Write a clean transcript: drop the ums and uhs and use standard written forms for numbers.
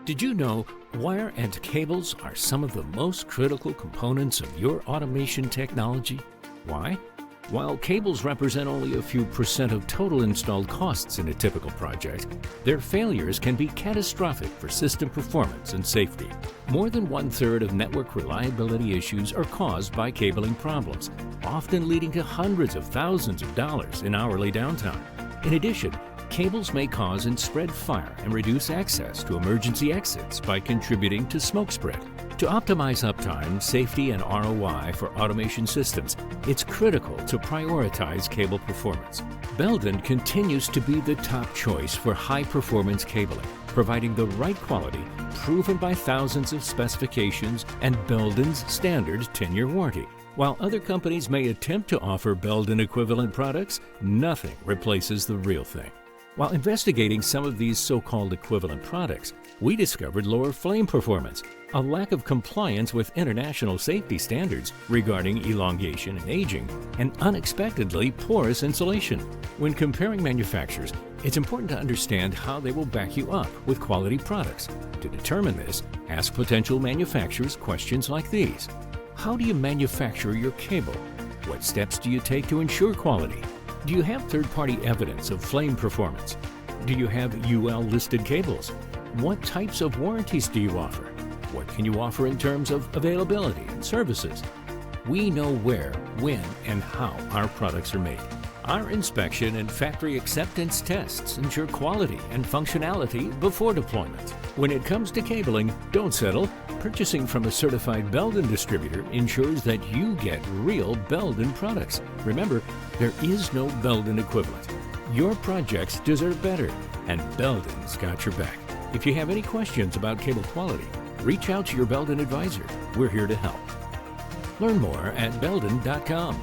Did you know wire and cables are some of the most critical components of your automation technology? Why? While cables represent only a few % of total installed costs in a typical project, their failures can be catastrophic for system performance and safety. More than 1/3 of network reliability issues are caused by cabling problems, often leading to hundreds of thousands of dollars in hourly downtime. In addition, cables may cause and spread fire and reduce access to emergency exits by contributing to smoke spread. To optimize uptime, safety, and ROI for automation systems, it's critical to prioritize cable performance. Belden continues to be the top choice for high-performance cabling, providing the right quality, proven by thousands of specifications and Belden's standard 10-year warranty. While other companies may attempt to offer Belden equivalent products, nothing replaces the real thing. While investigating some of these so-called equivalent products, we discovered lower flame performance, a lack of compliance with international safety standards regarding elongation and aging, and unexpectedly porous insulation. When comparing manufacturers, it's important to understand how they will back you up with quality products. To determine this, ask potential manufacturers questions like these. How do you manufacture your cable? What steps do you take to ensure quality? Do you have third-party evidence of flame performance? Do you have UL-listed cables? What types of warranties do you offer? What can you offer in terms of availability and services? We know where, when, and how our products are made. Our inspection and factory acceptance tests ensure quality and functionality before deployment. When it comes to cabling, don't settle. Purchasing from a certified Belden distributor ensures that you get real Belden products. Remember, there is no Belden equivalent. Your projects deserve better, and Belden's got your back. If you have any questions about cable quality, reach out to your Belden advisor. We're here to help. Learn more at Belden.com.